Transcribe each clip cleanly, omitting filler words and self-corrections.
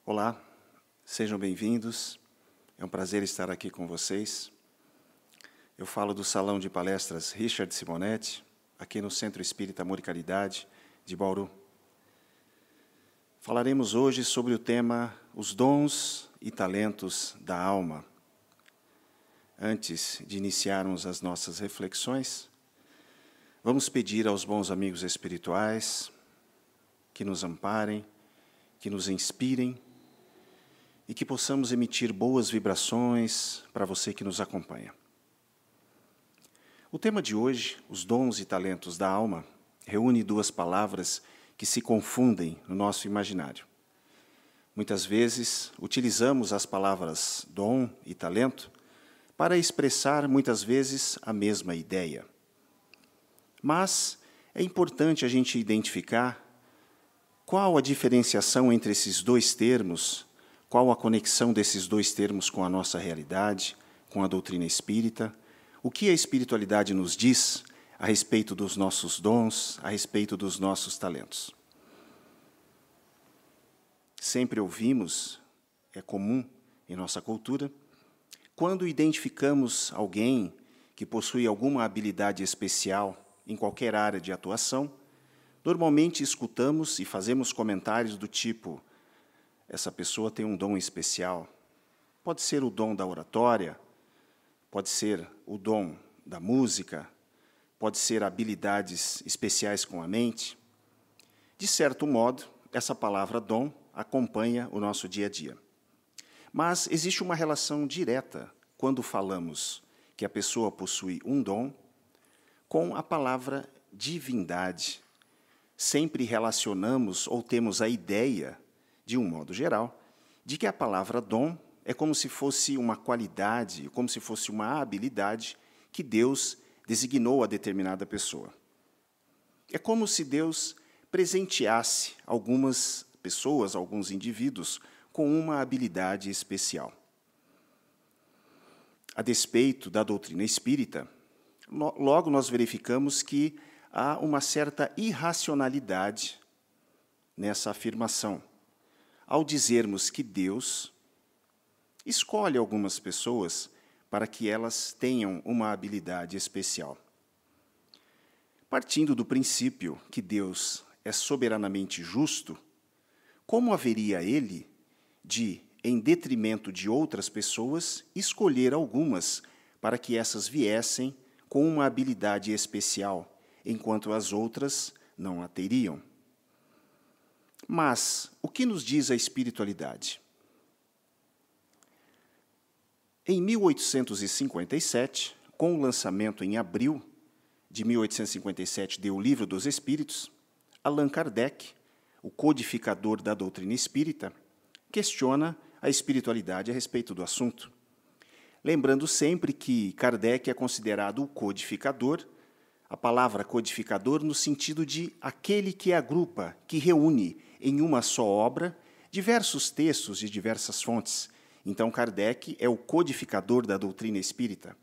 Olá, sejam bem-vindos. É um prazer estar aqui com vocês. Eu falo do Salão de Palestras Richard Simonetti, aqui no Centro Espírita Amor e Caridade de Bauru. Falaremos hoje sobre o tema Os Dons e Talentos da Alma. Antes de iniciarmos as nossas reflexões, vamos pedir aos bons amigos espirituais que nos amparem, que nos inspirem e que possamos emitir boas vibrações para você que nos acompanha. O tema de hoje, os dons e talentos da alma, reúne duas palavras que se confundem no nosso imaginário. Muitas vezes, utilizamos as palavras dom e talento para expressar, muitas vezes, a mesma ideia. Mas é importante a gente identificar qual a diferenciação entre esses dois termos, qual a conexão desses dois termos com a nossa realidade, com a doutrina espírita, o que a espiritualidade nos diz a respeito dos nossos dons, a respeito dos nossos talentos. Sempre ouvimos, é comum em nossa cultura, quando identificamos alguém que possui alguma habilidade especial em qualquer área de atuação, normalmente escutamos e fazemos comentários do tipo: essa pessoa tem um dom especial. Pode ser o dom da oratória, pode ser o dom da música, pode ser habilidades especiais com a mente. De certo modo, essa palavra dom acompanha o nosso dia a dia. Mas existe uma relação direta quando falamos que a pessoa possui um dom com a palavra divindade. Sempre relacionamos ou temos a ideia, de um modo geral, de que a palavra dom é como se fosse uma qualidade, como se fosse uma habilidade que Deus designou a determinada pessoa. É como se Deus presenteasse algumas pessoas, alguns indivíduos, com uma habilidade especial. A despeito da doutrina espírita, logo nós verificamos que há uma certa irracionalidade nessa afirmação, ao dizermos que Deus escolhe algumas pessoas para que elas tenham uma habilidade especial. Partindo do princípio que Deus é soberanamente justo, como haveria Ele de, em detrimento de outras pessoas, escolher algumas para que essas viessem com uma habilidade especial, enquanto as outras não a teriam? Mas o que nos diz a espiritualidade? Em 1857, com o lançamento em abril de 1857 de O Livro dos Espíritos, Allan Kardec, o codificador da doutrina espírita, questiona a espiritualidade a respeito do assunto. Lembrando sempre que Kardec é considerado o codificador, a palavra codificador no sentido de aquele que agrupa, que reúne em uma só obra diversos textos de diversas fontes. Então, Kardec é o codificador da doutrina espírita.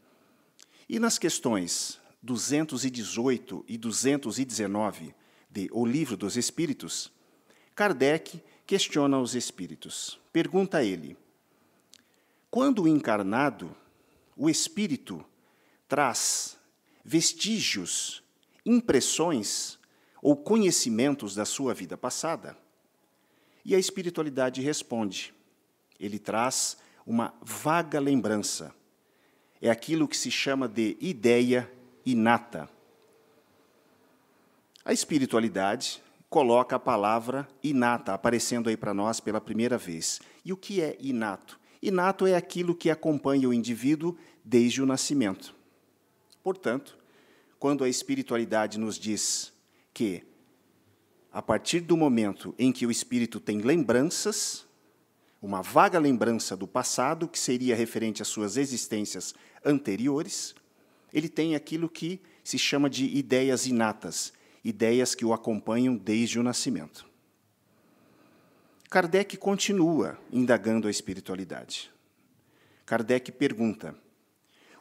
E nas questões 218 e 219 de O Livro dos Espíritos, Kardec questiona os espíritos. Pergunta a ele: quando encarnado, o espírito traz vestígios, impressões ou conhecimentos da sua vida passada? E a espiritualidade responde: ele traz uma vaga lembrança. É aquilo que se chama de ideia inata. A espiritualidade coloca a palavra inata aparecendo aí para nós pela primeira vez. E o que é inato? Inato é aquilo que acompanha o indivíduo desde o nascimento. Portanto, quando a espiritualidade nos diz que, a partir do momento em que o espírito tem lembranças, uma vaga lembrança do passado, que seria referente às suas existências anteriores, ele tem aquilo que se chama de ideias inatas, ideias que o acompanham desde o nascimento. Kardec continua indagando a espiritualidade. Kardec pergunta: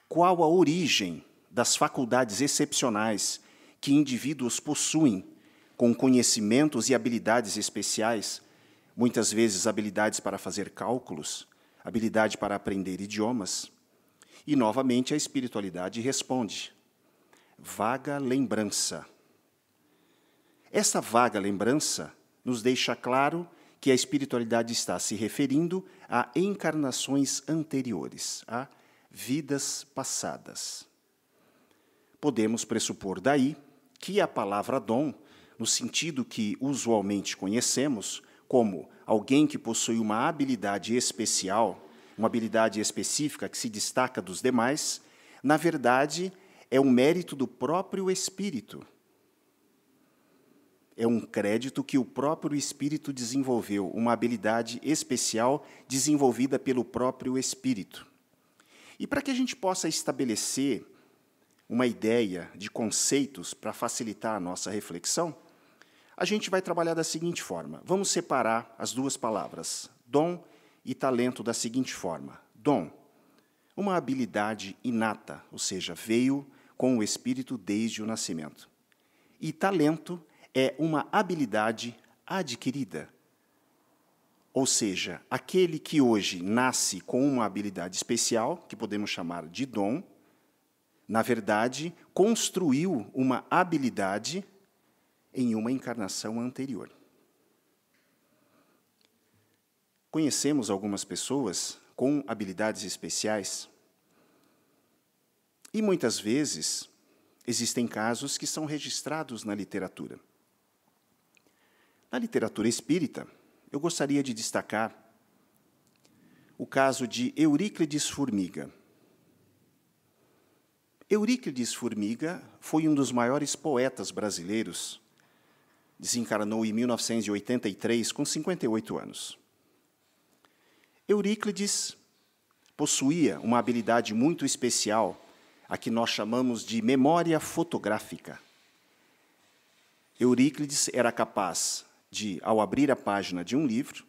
qual a origem das faculdades excepcionais que indivíduos possuem, com conhecimentos e habilidades especiais, muitas vezes habilidades para fazer cálculos, habilidade para aprender idiomas. E, novamente, a espiritualidade responde: vaga lembrança. Essa vaga lembrança nos deixa claro que a espiritualidade está se referindo a encarnações anteriores, a vidas passadas. Podemos pressupor daí que a palavra dom, no sentido que usualmente conhecemos, como alguém que possui uma habilidade especial, uma habilidade específica que se destaca dos demais, na verdade, é um mérito do próprio Espírito. É um crédito que o próprio Espírito desenvolveu, uma habilidade especial desenvolvida pelo próprio Espírito. E para que a gente possa estabelecer uma ideia de conceitos para facilitar a nossa reflexão, a gente vai trabalhar da seguinte forma. Vamos separar as duas palavras, dom e talento, da seguinte forma. Dom, uma habilidade inata, ou seja, veio com o Espírito desde o nascimento. E talento é uma habilidade adquirida, ou seja, aquele que hoje nasce com uma habilidade especial, que podemos chamar de dom, na verdade, construiu uma habilidade em uma encarnação anterior. Conhecemos algumas pessoas com habilidades especiais e, muitas vezes, existem casos que são registrados na literatura. Na literatura espírita, eu gostaria de destacar o caso de Euríclides Formiga. Euríclides Formiga foi um dos maiores poetas brasileiros. Desencarnou em 1983, com 58 anos. Euríclides possuía uma habilidade muito especial, a que nós chamamos de memória fotográfica. Euríclides era capaz de, ao abrir a página de um livro,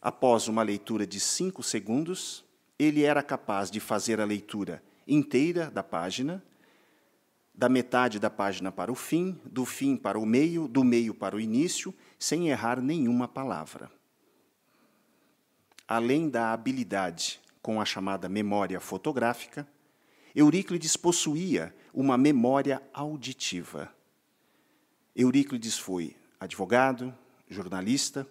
após uma leitura de 5 segundos, ele era capaz de fazer a leitura inteira da página, da metade da página para o fim, do fim para o meio, do meio para o início, sem errar nenhuma palavra. Além da habilidade com a chamada memória fotográfica, Euríclides possuía uma memória auditiva. Euríclides foi advogado, jornalista.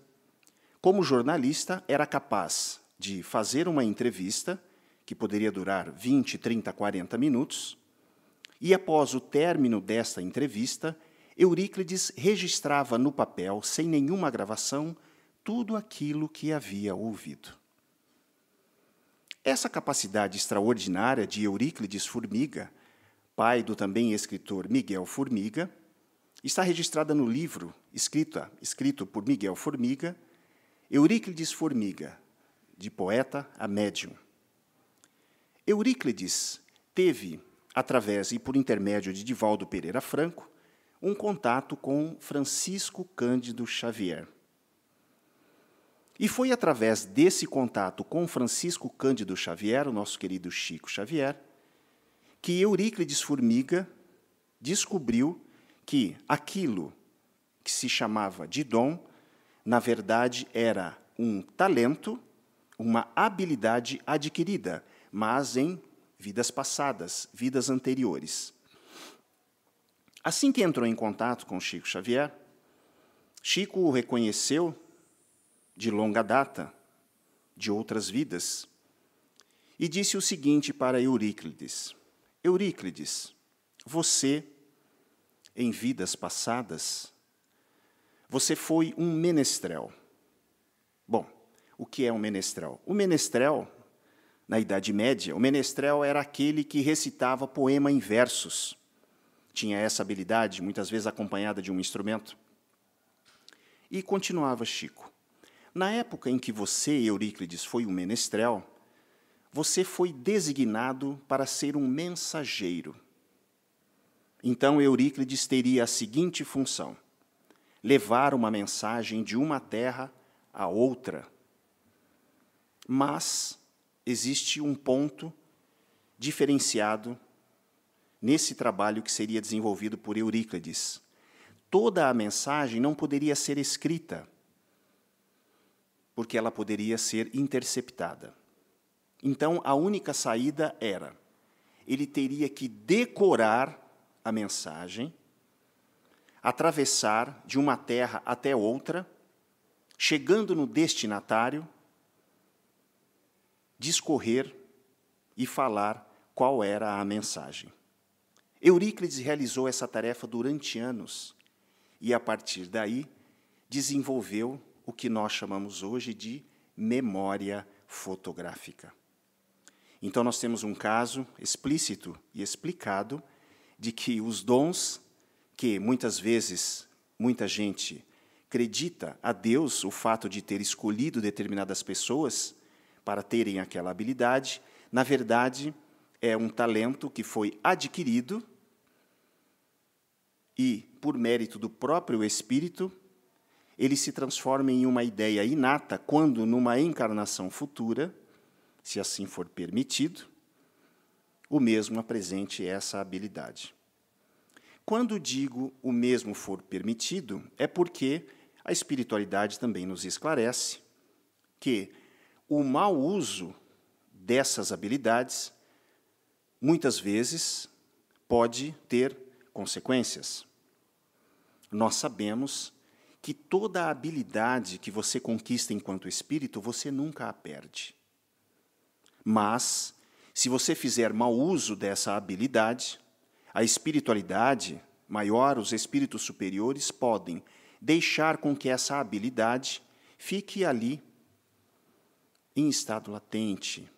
Como jornalista, era capaz de fazer uma entrevista, que poderia durar 20, 30, 40 minutos, e após o término desta entrevista, Euríclides registrava no papel, sem nenhuma gravação, tudo aquilo que havia ouvido. Essa capacidade extraordinária de Euríclides Formiga, pai do também escritor Miguel Formiga, está registrada no livro escrito por Miguel Formiga, Euríclides Formiga, de poeta a médium. Euríclides teve, através e por intermédio de Divaldo Pereira Franco, um contato com Francisco Cândido Xavier. E foi através desse contato com Francisco Cândido Xavier, o nosso querido Chico Xavier, que Euríclides Formiga descobriu que aquilo que se chamava de dom, na verdade, era um talento, uma habilidade adquirida, mas em vidas passadas, vidas anteriores. Assim que entrou em contato com Chico Xavier, Chico o reconheceu de longa data, de outras vidas, e disse o seguinte para Euríclides: Euríclides, você, em vidas passadas, você foi um menestrel. Bom, o que é um menestrel? O menestrel, na Idade Média, o menestrel era aquele que recitava poema em versos. Tinha essa habilidade, muitas vezes acompanhada de um instrumento. E continuava Chico. Na época em que você, Euríclides, foi um menestrel, você foi designado para ser um mensageiro. Então, Euríclides teria a seguinte função: levar uma mensagem de uma terra a outra. Mas existe um ponto diferenciado nesse trabalho que seria desenvolvido por Euríclides. Toda a mensagem não poderia ser escrita. porque ela poderia ser interceptada. Então, a única saída era, ele teria que decorar a mensagem, atravessar de uma terra até outra, chegando no destinatário, discorrer e falar qual era a mensagem. Euríclides realizou essa tarefa durante anos e, a partir daí, desenvolveu o que nós chamamos hoje de memória fotográfica. Então, nós temos um caso explícito e explicado de que os dons, que muitas vezes muita gente acredita a Deus o fato de ter escolhido determinadas pessoas para terem aquela habilidade, na verdade, é um talento que foi adquirido e, por mérito do próprio Espírito, ele se transforma em uma ideia inata quando, numa encarnação futura, se assim for permitido, o mesmo apresente essa habilidade. Quando digo o mesmo for permitido, é porque a espiritualidade também nos esclarece que o mau uso dessas habilidades, muitas vezes, pode ter consequências. Nós sabemos que toda a habilidade que você conquista enquanto espírito, você nunca a perde. Mas, se você fizer mau uso dessa habilidade, a espiritualidade maior, os espíritos superiores, podem deixar com que essa habilidade fique ali, em estado latente,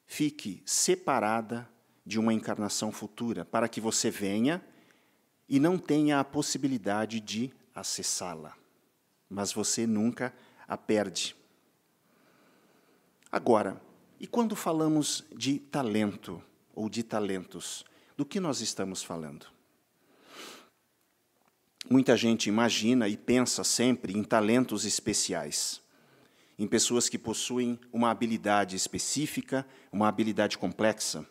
fique separada de uma encarnação futura, para que você venha e não tenha a possibilidade de acessá-la. Mas você nunca a perde. Agora, e quando falamos de talento ou de talentos, do que nós estamos falando? Muita gente imagina e pensa sempre em talentos especiais, em pessoas que possuem uma habilidade específica, uma habilidade complexa.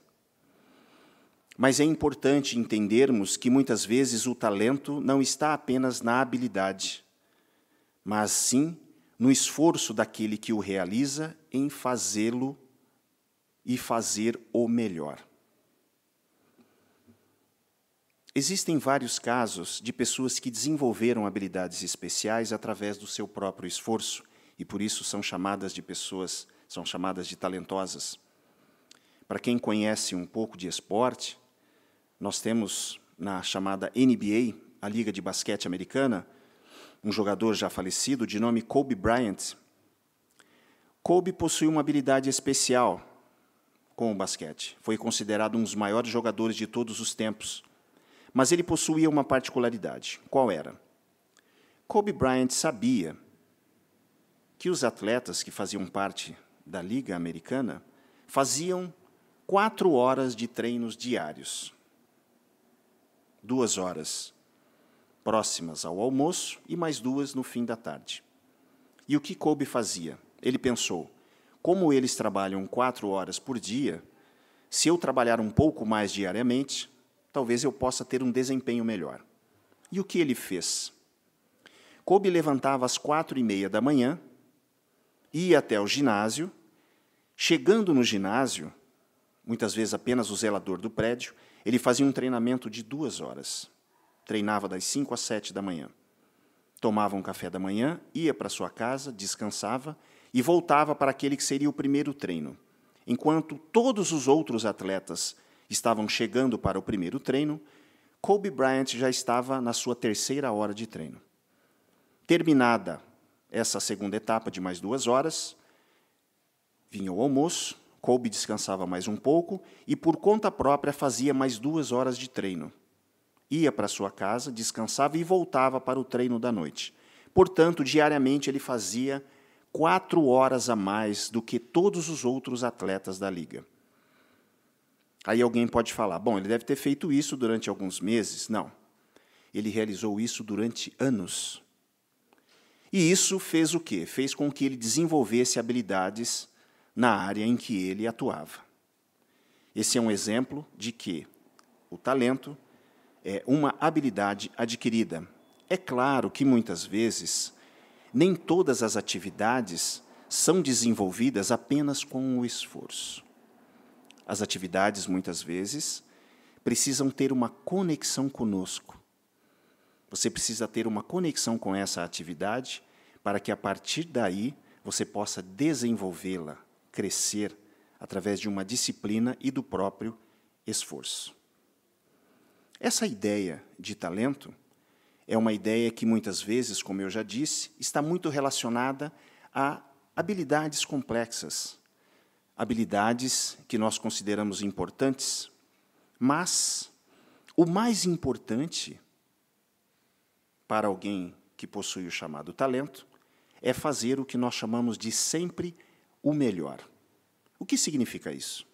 Mas é importante entendermos que muitas vezes o talento não está apenas na habilidade, mas sim no esforço daquele que o realiza em fazê-lo e fazer o melhor. Existem vários casos de pessoas que desenvolveram habilidades especiais através do seu próprio esforço e por isso são chamadas de talentosas. Para quem conhece um pouco de esporte, nós temos na chamada NBA, a Liga de Basquete Americana, um jogador já falecido de nome Kobe Bryant. Kobe possui uma habilidade especial com o basquete. Foi considerado um dos maiores jogadores de todos os tempos. Mas ele possuía uma particularidade. Qual era? Kobe Bryant sabia que os atletas que faziam parte da Liga Americana faziam 4 horas de treinos diários. 2 horas próximas ao almoço e mais 2 no fim da tarde. E o que Kobe fazia? Ele pensou, como eles trabalham 4 horas por dia, se eu trabalhar um pouco mais diariamente, talvez eu possa ter um desempenho melhor. E o que ele fez? Kobe levantava às 4h30 da manhã, ia até o ginásio, chegando no ginásio, muitas vezes apenas o zelador do prédio, ele fazia um treinamento de 2 horas. Treinava das 5 às 7 da manhã. Tomava um café da manhã, ia para sua casa, descansava e voltava para aquele que seria o primeiro treino. Enquanto todos os outros atletas estavam chegando para o primeiro treino, Kobe Bryant já estava na sua 3ª hora de treino. Terminada essa segunda etapa de mais 2 horas, vinha o almoço, Kobe descansava mais um pouco e, por conta própria, fazia mais 2 horas de treino. Ia para sua casa, descansava e voltava para o treino da noite. Portanto, diariamente ele fazia 4 horas a mais do que todos os outros atletas da liga. Aí alguém pode falar, bom, ele deve ter feito isso durante alguns meses. Não. Ele realizou isso durante anos. E isso fez o quê? Fez com que ele desenvolvesse habilidades na área em que ele atuava. Esse é um exemplo de que o talento é uma habilidade adquirida. É claro que, muitas vezes, nem todas as atividades são desenvolvidas apenas com o esforço. As atividades, muitas vezes, precisam ter uma conexão conosco. Você precisa ter uma conexão com essa atividade para que, a partir daí, você possa desenvolvê-la, crescer, através de uma disciplina e do próprio esforço. Essa ideia de talento é uma ideia que, muitas vezes, como eu já disse, está muito relacionada a habilidades complexas, habilidades que nós consideramos importantes, mas o mais importante para alguém que possui o chamado talento é fazer o que nós chamamos de sempre o melhor. O que significa isso?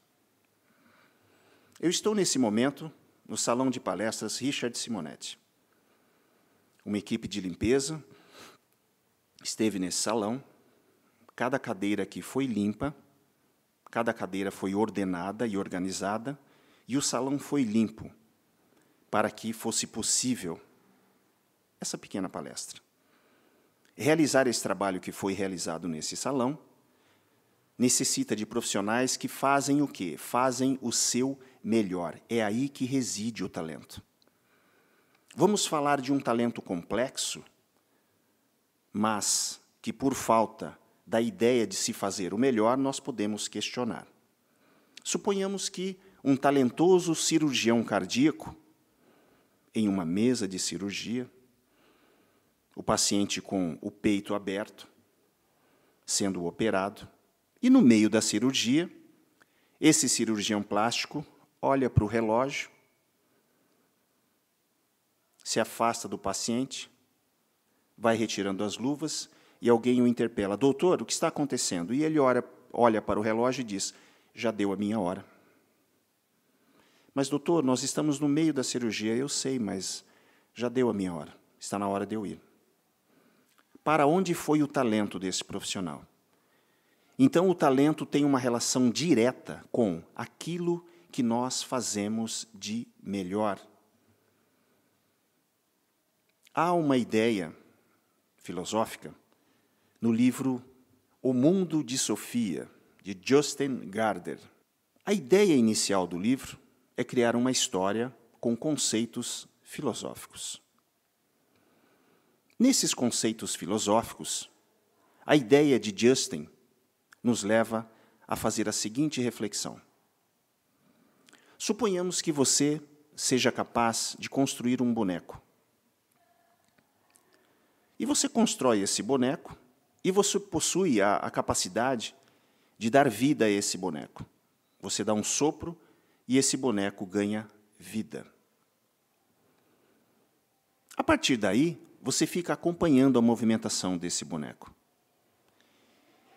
Eu estou, nesse momento, no Salão de Palestras Richard Simonetti. Uma equipe de limpeza esteve nesse salão, cada cadeira aqui foi limpa, cada cadeira foi ordenada e organizada, e o salão foi limpo, para que fosse possível essa pequena palestra. Realizar esse trabalho que foi realizado nesse salão necessita de profissionais que fazem o quê? Fazem o seu melhor. É aí que reside o talento. Vamos falar de um talento complexo, mas que, por falta da ideia de se fazer o melhor, nós podemos questionar. Suponhamos que um talentoso cirurgião cardíaco, em uma mesa de cirurgia, o paciente com o peito aberto, sendo operado, e no meio da cirurgia, esse cirurgião plástico olha para o relógio, se afasta do paciente, vai retirando as luvas, e alguém o interpela: doutor, o que está acontecendo? E ele olha para o relógio e diz: já deu a minha hora. Mas, doutor, nós estamos no meio da cirurgia. Eu sei, mas já deu a minha hora. Está na hora de eu ir. Para onde foi o talento desse profissional? Então, o talento tem uma relação direta com aquilo que nós fazemos de melhor. Há uma ideia filosófica no livro O Mundo de Sofia, de Justin Gardner. A ideia inicial do livro é criar uma história com conceitos filosóficos. Nesses conceitos filosóficos, a ideia de Justin nos leva a fazer a seguinte reflexão. Suponhamos que você seja capaz de construir um boneco. E você constrói esse boneco e você possui a capacidade de dar vida a esse boneco. Você dá um sopro e esse boneco ganha vida. A partir daí, você fica acompanhando a movimentação desse boneco.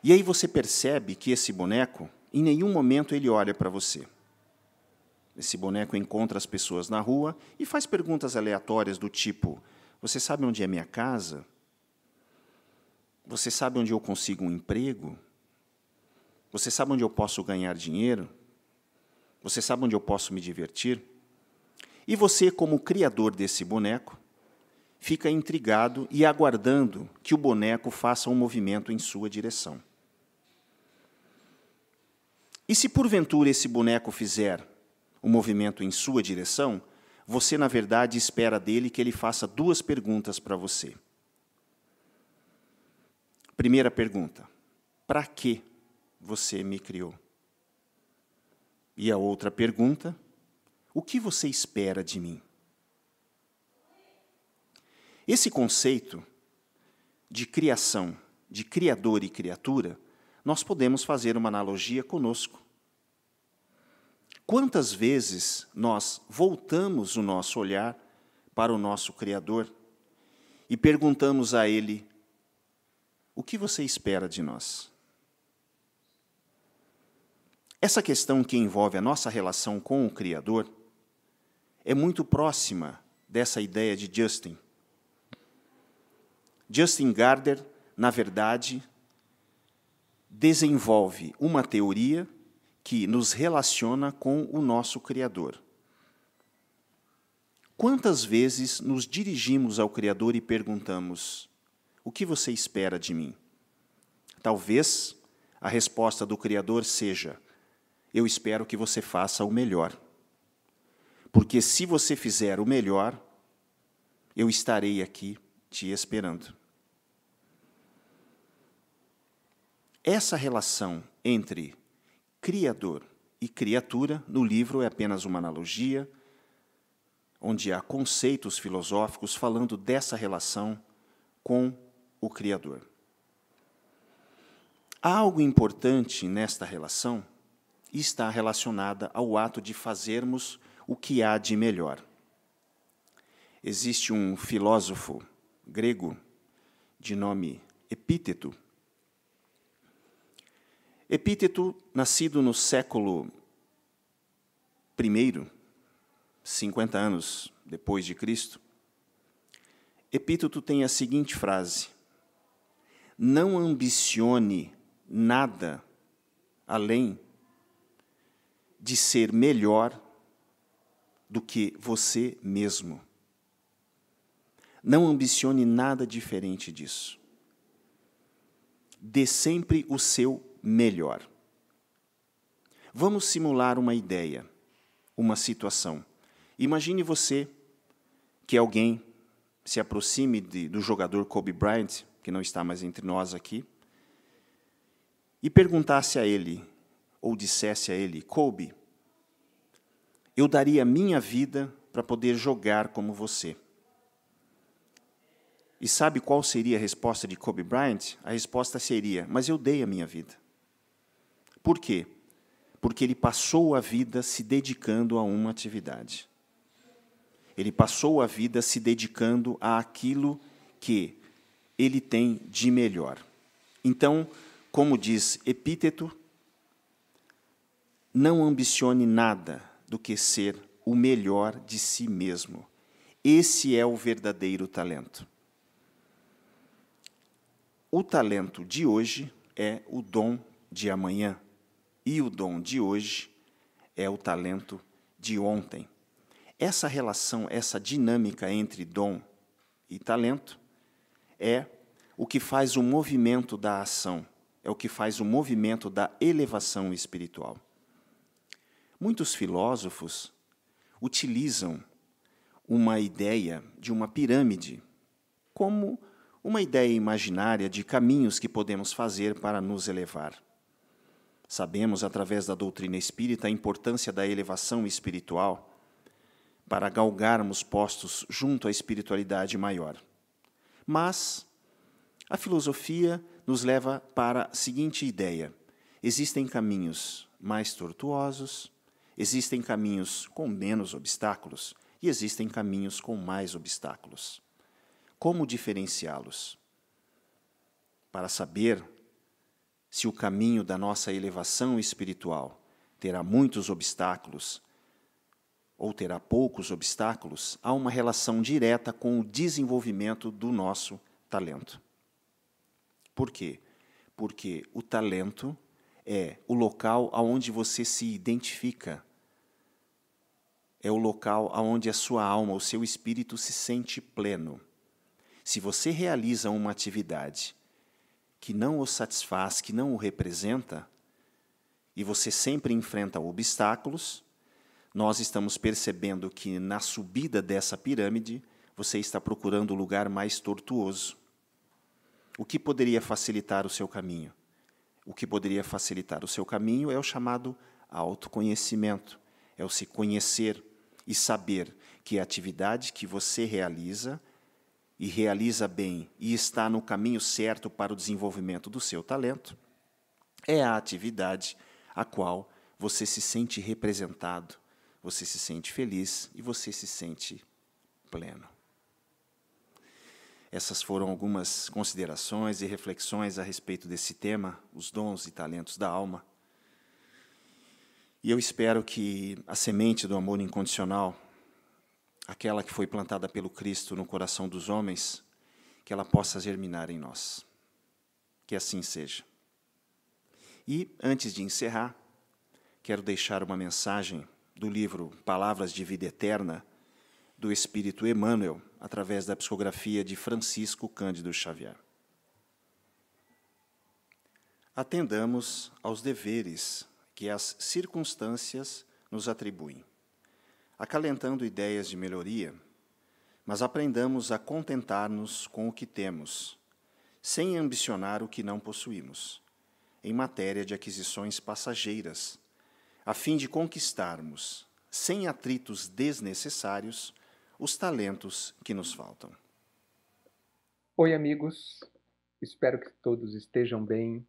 E aí você percebe que esse boneco, em nenhum momento ele olha para você. Esse boneco encontra as pessoas na rua e faz perguntas aleatórias do tipo: você sabe onde é minha casa? Você sabe onde eu consigo um emprego? Você sabe onde eu posso ganhar dinheiro? Você sabe onde eu posso me divertir? E você, como criador desse boneco, fica intrigado e aguardando que o boneco faça um movimento em sua direção. E se porventura esse boneco fizer um movimento em sua direção, você, na verdade, espera dele que ele faça duas perguntas para você. Primeira pergunta: para que você me criou? E a outra pergunta: o que você espera de mim? Esse conceito de criação, de criador e criatura, nós podemos fazer uma analogia conosco. Quantas vezes nós voltamos o nosso olhar para o nosso Criador e perguntamos a Ele: o que você espera de nós? Essa questão que envolve a nossa relação com o Criador é muito próxima dessa ideia de Justin. Justin Gardner, na verdade, desenvolve uma teoria que nos relaciona com o nosso Criador. Quantas vezes nos dirigimos ao Criador e perguntamos: O que você espera de mim? Talvez a resposta do Criador seja: eu espero que você faça o melhor. Porque se você fizer o melhor, eu estarei aqui te esperando. Essa relação entre Criador e criatura, no livro, é apenas uma analogia, onde há conceitos filosóficos falando dessa relação com o Criador. Há algo importante nesta relação e está relacionada ao ato de fazermos o que há de melhor. Existe um filósofo grego de nome Epíteto. Epíteto, nascido no século I, 50 anos depois de Cristo, Epíteto tem a seguinte frase: não ambicione nada além de ser melhor do que você mesmo. Não ambicione nada diferente disso. Dê sempre o seu melhor. Vamos simular uma ideia, uma situação. Imagine você que alguém se aproxime do jogador Kobe Bryant, que não está mais entre nós aqui, e perguntasse a ele, ou dissesse a ele: Kobe, eu daria a minha vida para poder jogar como você. E sabe qual seria a resposta de Kobe Bryant? A resposta seria: mas eu dei a minha vida. Por quê? Porque ele passou a vida se dedicando a uma atividade. Ele passou a vida se dedicando àquilo que ele tem de melhor. Então, como diz Epíteto, não ambicione nada do que ser o melhor de si mesmo. Esse é o verdadeiro talento. O talento de hoje é o dom de amanhã. E o dom de hoje é o talento de ontem. Essa relação, essa dinâmica entre dom e talento é o que faz o movimento da ação, é o que faz o movimento da elevação espiritual. Muitos filósofos utilizam uma ideia de uma pirâmide como uma ideia imaginária de caminhos que podemos fazer para nos elevar. Sabemos, através da doutrina espírita, a importância da elevação espiritual para galgarmos postos junto à espiritualidade maior. Mas a filosofia nos leva para a seguinte ideia: existem caminhos mais tortuosos, existem caminhos com menos obstáculos e existem caminhos com mais obstáculos. Como diferenciá-los? Para saber se o caminho da nossa elevação espiritual terá muitos obstáculos ou terá poucos obstáculos, há uma relação direta com o desenvolvimento do nosso talento. Por quê? Porque o talento é o local aonde você se identifica, é o local aonde a sua alma, o seu espírito se sente pleno. Se você realiza uma atividade que não o satisfaz, que não o representa, e você sempre enfrenta obstáculos, nós estamos percebendo que na subida dessa pirâmide você está procurando o lugar mais tortuoso. O que poderia facilitar o seu caminho? O que poderia facilitar o seu caminho é o chamado autoconhecimento, é o se conhecer e saber que a atividade que você realiza e realiza bem e está no caminho certo para o desenvolvimento do seu talento, é a atividade a qual você se sente representado, você se sente feliz e você se sente pleno. Essas foram algumas considerações e reflexões a respeito desse tema, os dons e talentos da alma. E eu espero que a semente do amor incondicional, aquela que foi plantada pelo Cristo no coração dos homens, que ela possa germinar em nós. Que assim seja. E, antes de encerrar, quero deixar uma mensagem do livro Palavras de Vida Eterna, do Espírito Emmanuel, através da psicografia de Francisco Cândido Xavier. Atendamos aos deveres que as circunstâncias nos atribuem, acalentando ideias de melhoria, mas aprendamos a contentar-nos com o que temos, sem ambicionar o que não possuímos, em matéria de aquisições passageiras, a fim de conquistarmos, sem atritos desnecessários, os talentos que nos faltam. Oi, amigos. Espero que todos estejam bem.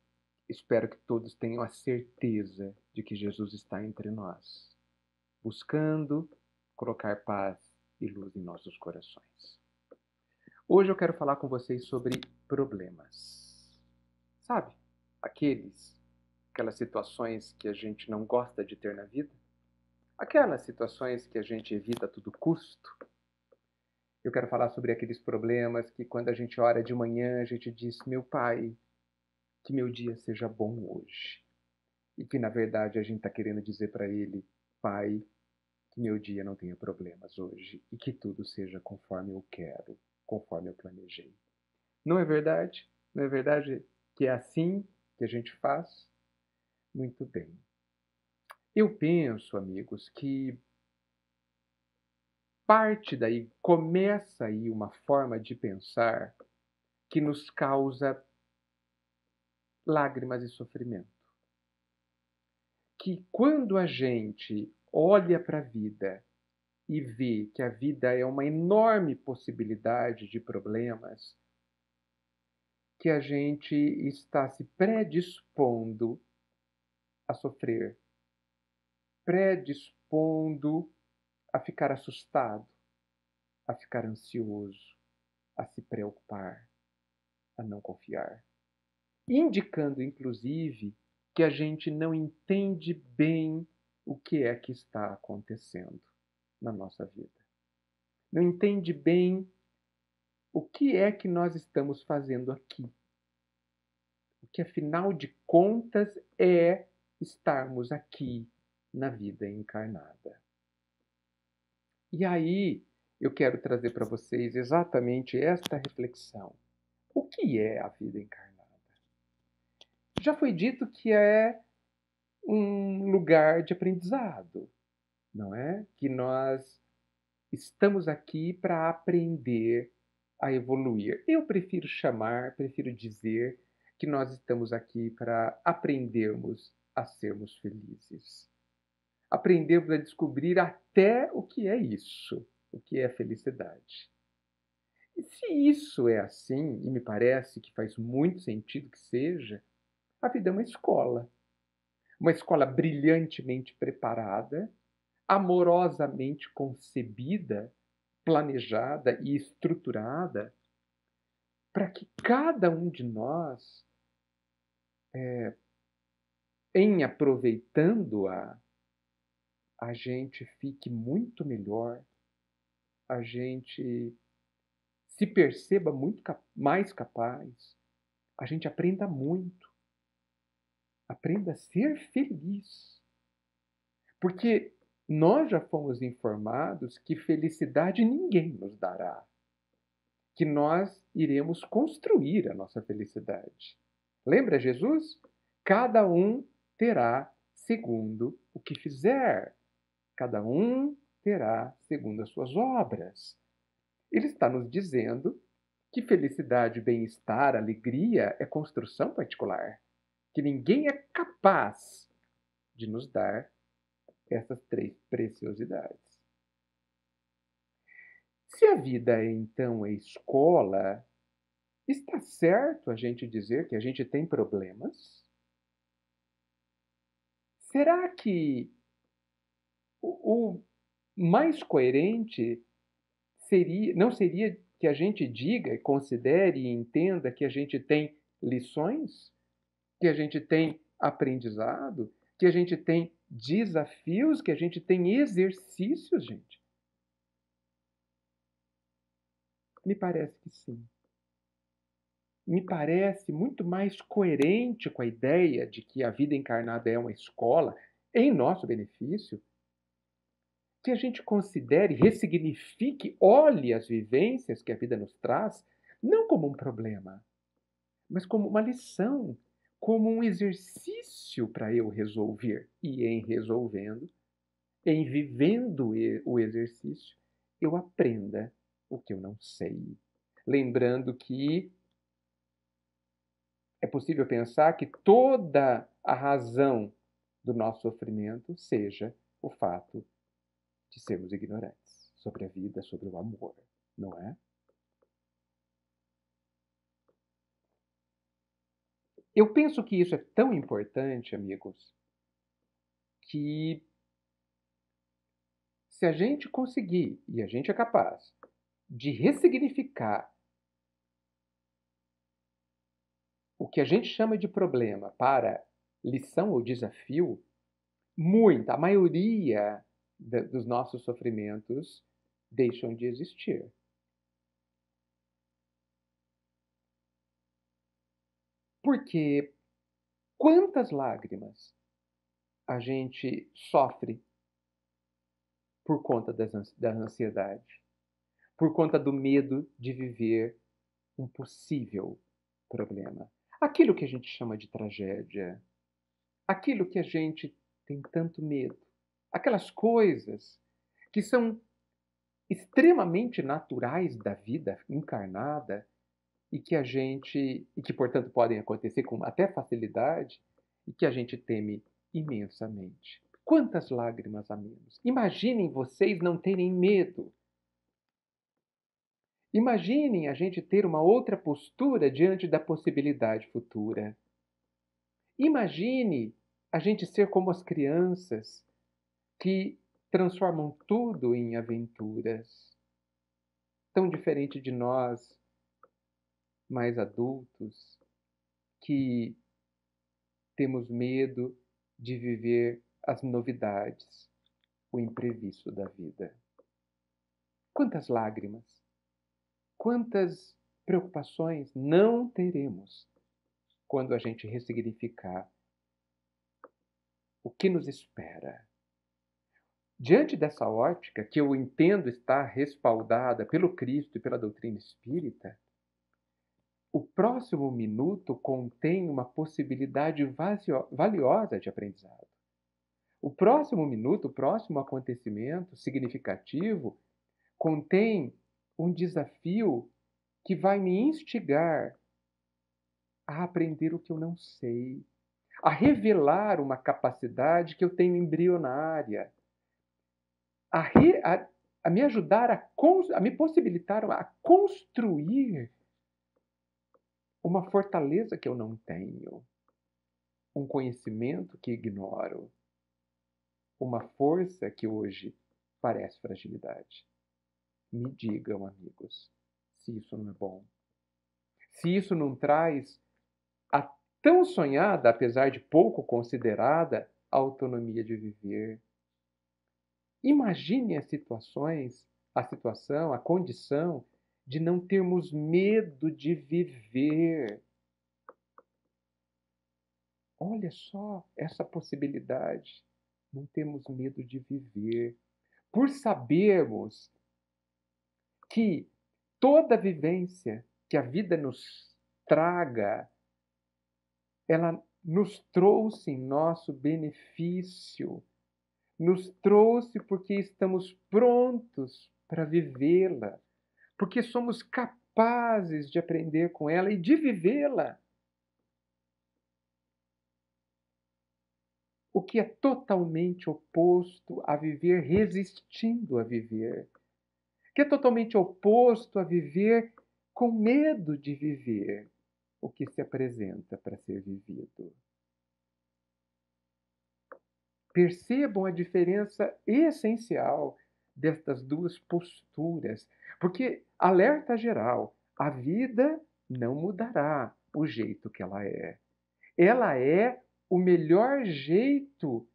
Espero que todos tenham a certeza de que Jesus está entre nós, buscando colocar paz e luz em nossos corações. Hoje eu quero falar com vocês sobre problemas. Sabe, aquelas situações que a gente não gosta de ter na vida? Aquelas situações que a gente evita a todo custo? Eu quero falar sobre aqueles problemas que quando a gente ora de manhã, a gente diz: meu Pai, que meu dia seja bom hoje. E que, na verdade, a gente está querendo dizer para Ele: Pai, que meu dia não tenha problemas hoje e que tudo seja conforme eu quero, conforme eu planejei. Não é verdade? Não é verdade que é assim que a gente faz? Muito bem. Eu penso, amigos, que parte daí, começa aí uma forma de pensar que nos causa lágrimas e sofrimento. Que quando a gente olha para a vida e vê que a vida é uma enorme possibilidade de problemas, que a gente está se predispondo a sofrer, predispondo a ficar assustado, a ficar ansioso, a se preocupar, a não confiar. Indicando, inclusive, que a gente não entende bem o que é que está acontecendo na nossa vida. Não entende bem o que é que nós estamos fazendo aqui. O que, afinal de contas, é estarmos aqui na vida encarnada. E aí, eu quero trazer para vocês exatamente esta reflexão. O que é a vida encarnada? Já foi dito que é um lugar de aprendizado, não é? Que nós estamos aqui para aprender a evoluir. Eu prefiro dizer que nós estamos aqui para aprendermos a sermos felizes. Aprendermos a descobrir até o que é isso, o que é felicidade. E se isso é assim, e me parece que faz muito sentido que seja, a vida é uma escola. Uma escola brilhantemente preparada, amorosamente concebida, planejada e estruturada para que cada um de nós, em aproveitando-a, a gente fique muito melhor, a gente se perceba muito mais capaz, a gente aprenda muito, aprenda a ser feliz. Porque nós já fomos informados que felicidade ninguém nos dará, que nós iremos construir a nossa felicidade. Lembra Jesus? Cada um terá segundo o que fizer. Cada um terá segundo as suas obras. Ele está nos dizendo que felicidade, bem-estar, alegria é construção particular, que ninguém é capaz de nos dar essas três preciosidades. Se a vida, então, é escola, está certo a gente dizer que a gente tem problemas? Será que o mais coerente não seria que a gente diga, considere e entenda que a gente tem lições, que a gente tem aprendizado, que a gente tem desafios, que a gente tem exercícios, gente? Me parece que sim. Me parece muito mais coerente com a ideia de que a vida encarnada é uma escola em nosso benefício, que a gente considere, ressignifique, olhe as vivências que a vida nos traz, não como um problema, mas como uma lição, como um exercício para eu resolver. E em resolvendo, em vivendo o exercício, eu aprenda o que eu não sei. Lembrando que é possível pensar que toda a razão do nosso sofrimento seja o fato de sermos ignorantes sobre a vida, sobre o amor, não é? Eu penso que isso é tão importante, amigos, que se a gente conseguir, e a gente é capaz, de ressignificar o que a gente chama de problema para lição ou desafio, a maioria dos nossos sofrimentos deixam de existir. Porque quantas lágrimas a gente sofre por conta da ansiedade, por conta do medo de viver um possível problema. Aquilo que a gente chama de tragédia, aquilo que a gente tem tanto medo, aquelas coisas que são extremamente naturais da vida encarnada e que portanto podem acontecer com até facilidade e que a gente teme imensamente. Quantas lágrimas a menos? Imaginem vocês não terem medo. Imaginem a gente ter uma outra postura diante da possibilidade futura. Imagine a gente ser como as crianças que transformam tudo em aventuras. Tão diferente de nós, mais adultos, que temos medo de viver as novidades, o imprevisto da vida. Quantas lágrimas, quantas preocupações não teremos quando a gente ressignificar o que nos espera. Diante dessa ótica, que eu entendo estar respaldada pelo Cristo e pela doutrina espírita, o próximo minuto contém uma possibilidade valiosa de aprendizado. O próximo minuto, o próximo acontecimento significativo, contém um desafio que vai me instigar a aprender o que eu não sei, a revelar uma capacidade que eu tenho embrionária, a me ajudar a me possibilitar a construir uma fortaleza que eu não tenho, um conhecimento que ignoro, uma força que hoje parece fragilidade. Me digam, amigos, se isso não é bom. Se isso não traz a tão sonhada, apesar de pouco considerada, autonomia de viver. Imagine as situações, a situação, a condição de não termos medo de viver. Olha só essa possibilidade. Não temos medo de viver. Por sabermos que toda vivência que a vida nos traga, ela nos trouxe em nosso benefício, nos trouxe porque estamos prontos para vivê-la, porque somos capazes de aprender com ela e de vivê-la. O que é totalmente oposto a viver resistindo a viver, que é totalmente oposto a viver com medo de viver o que se apresenta para ser vivido. Percebam a diferença essencial destas duas posturas, porque, alerta geral, a vida não mudará o jeito que ela é. Ela é o melhor jeito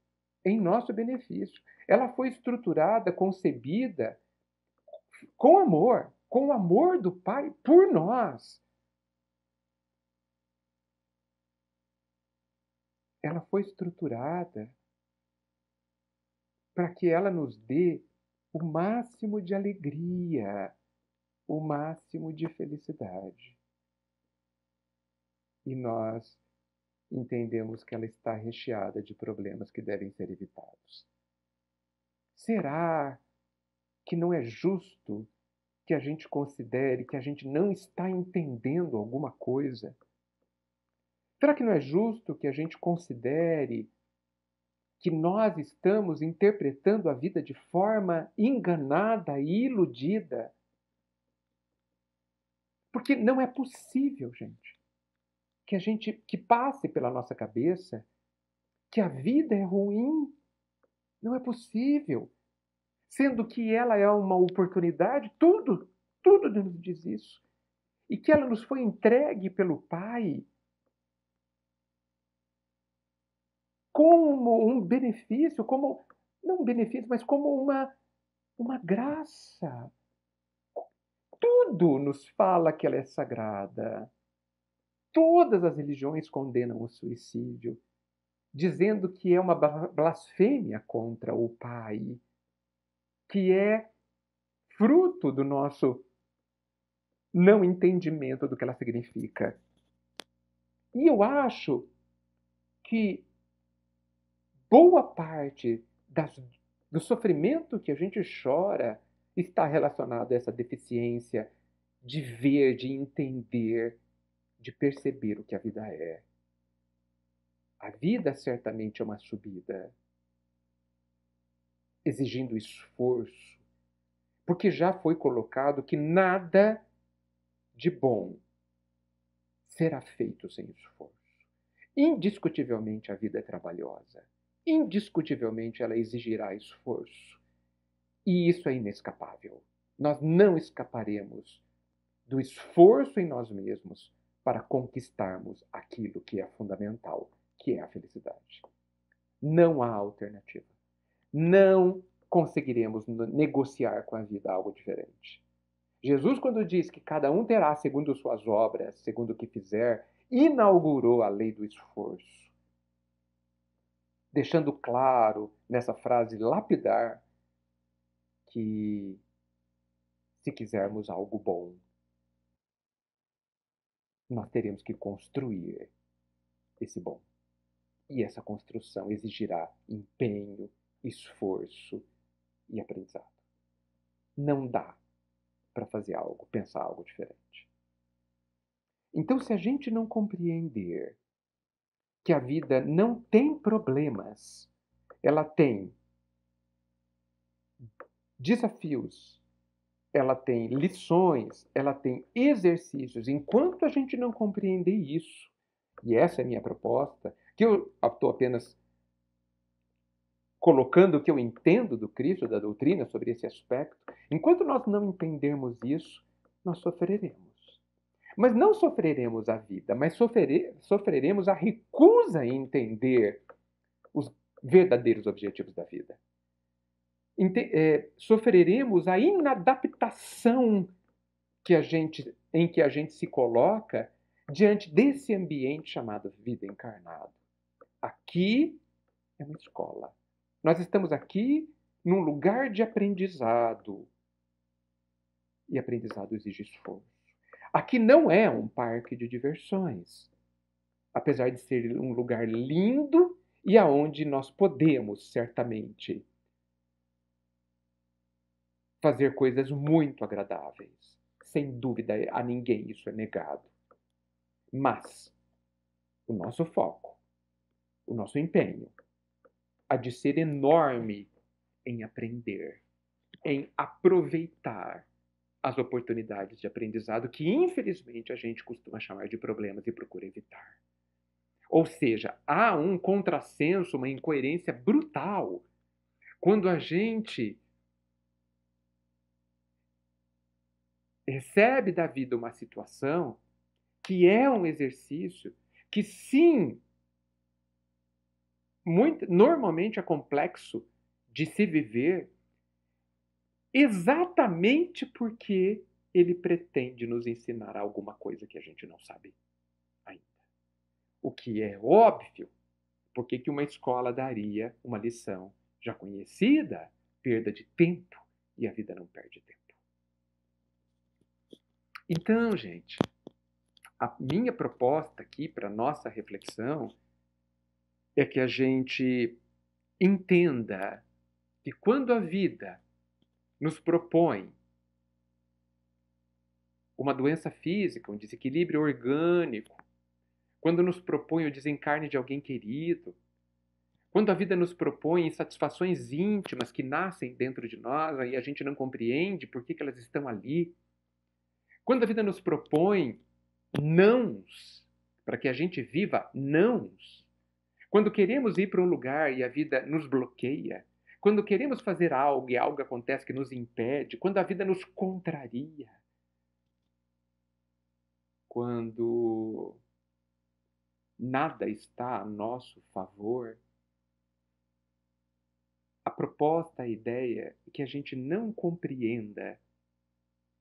em nosso benefício. Ela foi estruturada, concebida com o amor do Pai por nós. Ela foi estruturada para que ela nos dê o máximo de alegria, o máximo de felicidade. E nós entendemos que ela está recheada de problemas que devem ser evitados. Será que não é justo que a gente considere que a gente não está entendendo alguma coisa? Será que não é justo que a gente considere que nós estamos interpretando a vida de forma enganada e iludida? Porque não é possível, gente, que passe pela nossa cabeça que a vida é ruim. Não é possível. Sendo que ela é uma oportunidade, tudo nos diz isso. E que ela nos foi entregue pelo Pai como um benefício, não um benefício, mas como uma graça. Tudo nos fala que ela é sagrada. Todas as religiões condenam o suicídio, dizendo que é uma blasfêmia contra o Pai, que é fruto do nosso não entendimento do que ela significa. E eu acho que boa parte do sofrimento que a gente chora está relacionado a essa deficiência de ver, de entender, de perceber o que a vida é. A vida certamente é uma subida, exigindo esforço, porque já foi colocado que nada de bom será feito sem esforço. Indiscutivelmente a vida é trabalhosa. Indiscutivelmente ela exigirá esforço. E isso é inescapável. Nós não escaparemos do esforço em nós mesmos para conquistarmos aquilo que é fundamental, que é a felicidade. Não há alternativa. Não conseguiremos negociar com a vida algo diferente. Jesus, quando diz que cada um terá segundo suas obras, segundo o que fizer, inaugurou a lei do esforço, deixando claro nessa frase lapidar que se quisermos algo bom, nós teremos que construir esse bom. E essa construção exigirá empenho, esforço e aprendizado. Não dá para fazer algo, pensar algo diferente. Então, se a gente não compreender que a vida não tem problemas, ela tem desafios, ela tem lições, ela tem exercícios. Enquanto a gente não compreender isso, e essa é a minha proposta, que eu estou apenas colocando o que eu entendo do Cristo, da doutrina sobre esse aspecto, enquanto nós não entendermos isso, nós sofreremos. Mas não sofreremos a vida, mas sofreremos a recusa em entender os verdadeiros objetivos da vida. Sofreremos a inadaptação em que a gente se coloca diante desse ambiente chamado vida encarnada. Aqui é uma escola. Nós estamos aqui num lugar de aprendizado. E aprendizado exige esforço. Aqui não é um parque de diversões. Apesar de ser um lugar lindo e aonde nós podemos, certamente, fazer coisas muito agradáveis. Sem dúvida, a ninguém isso é negado. Mas o nosso foco, o nosso empenho, há de ser enorme em aprender, em aproveitar as oportunidades de aprendizado que, infelizmente, a gente costuma chamar de problemas e procura evitar. Ou seja, há um contrassenso, uma incoerência brutal quando a gente recebe da vida uma situação que é um exercício que, sim, normalmente é complexo de se viver, exatamente porque ele pretende nos ensinar alguma coisa que a gente não sabe ainda. O que é óbvio, porque que uma escola daria uma lição já conhecida, perda de tempo, e a vida não perde tempo. Então, gente, a minha proposta aqui para nossa reflexão é que a gente entenda que quando a vida nos propõe uma doença física, um desequilíbrio orgânico, quando nos propõe o desencarne de alguém querido, quando a vida nos propõe insatisfações íntimas que nascem dentro de nós e a gente não compreende por que elas estão ali, quando a vida nos propõe nãos, para que a gente viva nãos, quando queremos ir para um lugar e a vida nos bloqueia, quando queremos fazer algo e algo acontece que nos impede, quando a vida nos contraria, quando nada está a nosso favor, a proposta, a ideia é que a gente não compreenda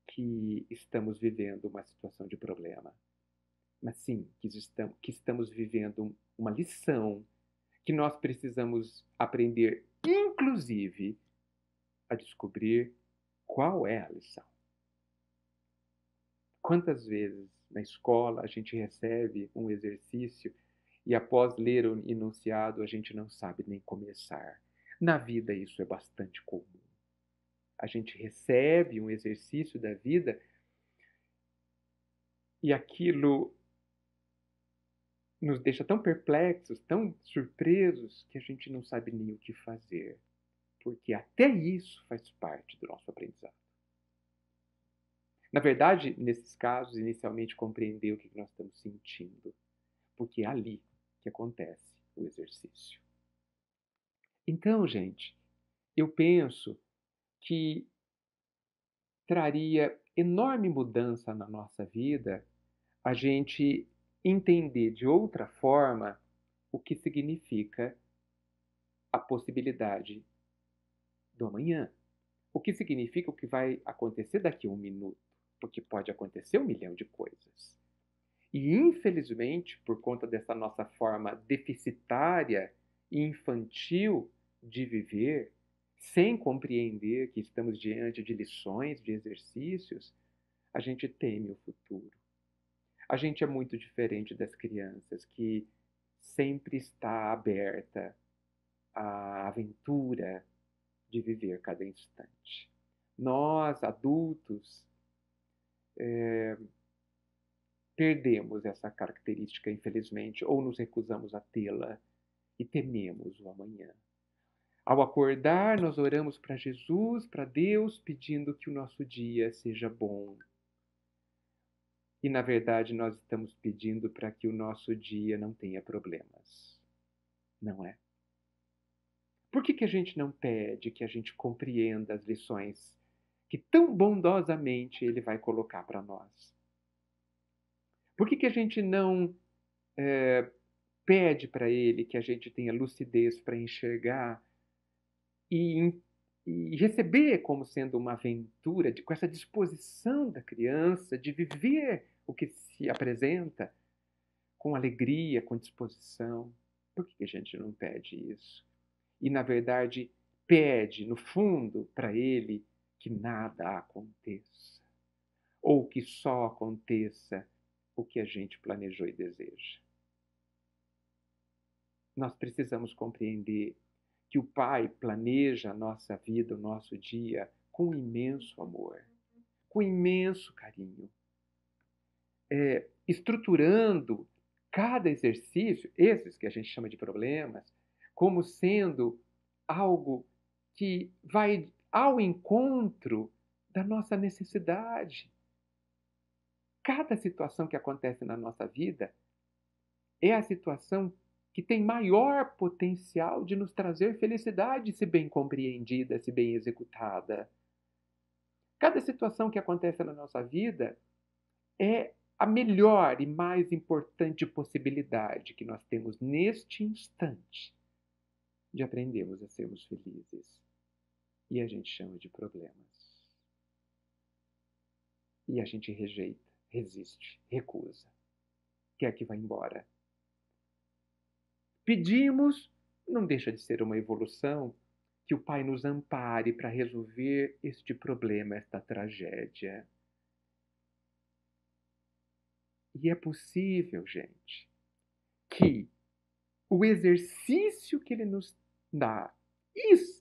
que estamos vivendo uma situação de problema, mas sim que estamos vivendo uma lição que nós precisamos aprender, inclusive, a descobrir qual é a lição. Quantas vezes na escola a gente recebe um exercício e após ler o enunciado a gente não sabe nem começar? Na vida isso é bastante comum. A gente recebe um exercício da vida e aquilo nos deixa tão perplexos, tão surpresos, que a gente não sabe nem o que fazer. Porque até isso faz parte do nosso aprendizado. Na verdade, nesses casos, inicialmente compreender o que nós estamos sentindo, porque é ali que acontece o exercício. Então, gente, eu penso que traria enorme mudança na nossa vida a gente entender de outra forma o que significa a possibilidade do amanhã. O que significa o que vai acontecer daqui a um minuto, porque pode acontecer 1 milhão de coisas. E, infelizmente, por conta dessa nossa forma deficitária e infantil de viver, sem compreender que estamos diante de lições, de exercícios, a gente teme o futuro. A gente é muito diferente das crianças, que sempre está aberta à aventura de viver cada instante. Nós, adultos, perdemos essa característica, infelizmente, ou nos recusamos a tê-la e tememos o amanhã. Ao acordar, nós oramos para Jesus, para Deus, pedindo que o nosso dia seja bom. E, na verdade, nós estamos pedindo para que o nosso dia não tenha problemas. Não é? Por que a gente não pede que a gente compreenda as lições que tão bondosamente Ele vai colocar para nós? Por que a gente não pede para Ele que a gente tenha lucidez para enxergar e, e receber como sendo uma aventura, com essa disposição da criança de viver o que se apresenta com alegria, com disposição? Por que a gente não pede isso? E, na verdade, pede, no fundo, para Ele que nada aconteça, ou que só aconteça o que a gente planejou e deseja. Nós precisamos compreender que o Pai planeja a nossa vida, o nosso dia, com imenso amor, com imenso carinho, estruturando cada exercício, esses que a gente chama de problemas, como sendo algo que vai ao encontro da nossa necessidade. Cada situação que acontece na nossa vida é a situação que tem maior potencial de nos trazer felicidade, se bem compreendida, se bem executada. Cada situação que acontece na nossa vida é a melhor e mais importante possibilidade que nós temos neste instante de aprendermos a sermos felizes. E a gente chama de problemas. E a gente rejeita, resiste, recusa, quer que vá embora. Pedimos, não deixa de ser uma evolução, que o Pai nos ampare para resolver este problema, esta tragédia. E é possível, gente, que o exercício que ele nos dá,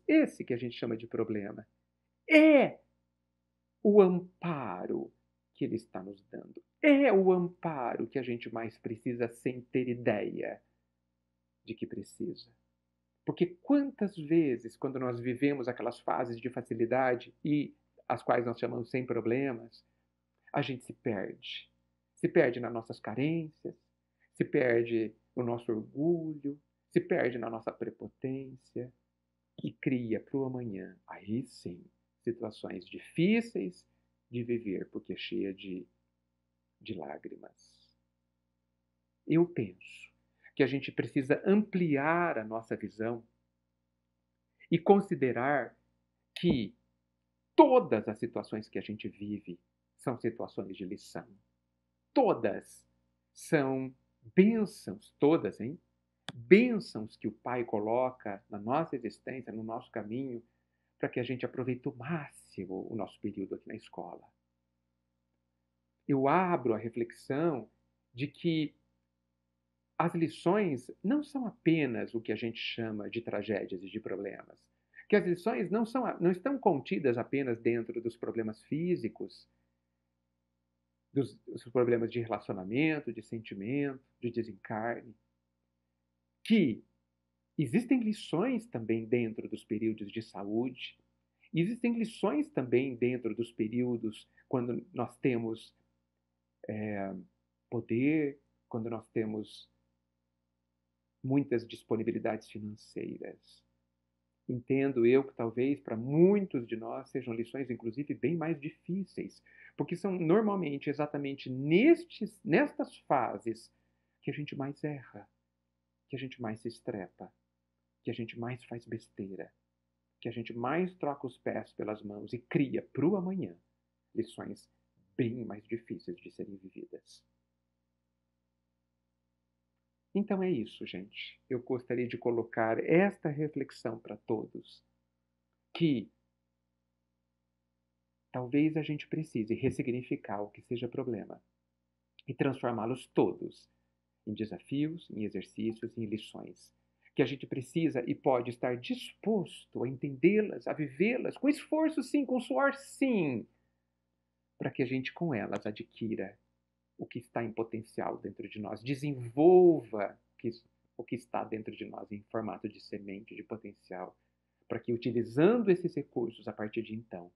esse que a gente chama de problema, é o amparo que ele está nos dando. É o amparo que a gente mais precisa sem ter ideia de que precisa. Porque quantas vezes, quando nós vivemos aquelas fases de facilidade e as quais nós chamamos sem problemas, a gente se perde. Se perde nas nossas carências, se perde no nosso orgulho, se perde na nossa prepotência e cria para o amanhã, aí sim, situações difíceis de viver, porque é cheia de lágrimas. Eu penso que a gente precisa ampliar a nossa visão e considerar que todas as situações que a gente vive são situações de lição. Todas são bênçãos, todas, hein? Bênçãos que o Pai coloca na nossa existência, no nosso caminho, para que a gente aproveite o máximo o nosso período aqui na escola. Eu abro a reflexão de que as lições não são apenas o que a gente chama de tragédias e de problemas. Que as lições não estão contidas apenas dentro dos problemas físicos, dos problemas de relacionamento, de sentimento, de desencarne. Que existem lições também dentro dos períodos de saúde. Existem lições também dentro dos períodos quando nós temos poder, quando nós temos muitas disponibilidades financeiras. Entendo eu que talvez para muitos de nós sejam lições, inclusive, bem mais difíceis, porque são normalmente exatamente nestas fases que a gente mais erra, que a gente mais se estrepa, que a gente mais faz besteira, que a gente mais troca os pés pelas mãos e cria para o amanhã lições bem mais difíceis de serem vividas. Então é isso, gente. Eu gostaria de colocar esta reflexão para todos, que talvez a gente precise ressignificar o que seja problema e transformá-los todos em desafios, em exercícios, em lições. Que a gente precisa e pode estar disposto a entendê-las, a vivê-las, com esforço sim, com suor sim, para que a gente com elas adquira o que está em potencial dentro de nós, desenvolva o que está dentro de nós em formato de semente, de potencial, para que utilizando esses recursos a partir de então,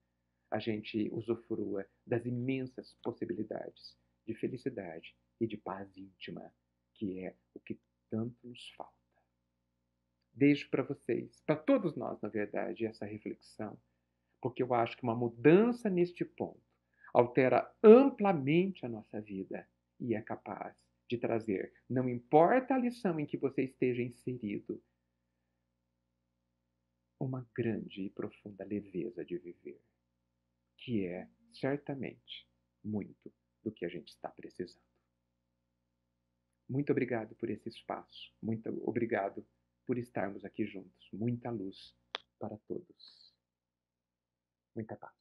a gente usufrua das imensas possibilidades de felicidade e de paz íntima, que é o que tanto nos falta. Deixo para vocês, para todos nós, na verdade, essa reflexão, porque eu acho que uma mudança neste ponto altera amplamente a nossa vida e é capaz de trazer, não importa a lição em que você esteja inserido, uma grande e profunda leveza de viver, que é certamente muito do que a gente está precisando. Muito obrigado por esse espaço, muito obrigado por estarmos aqui juntos. Muita luz para todos. Muita paz.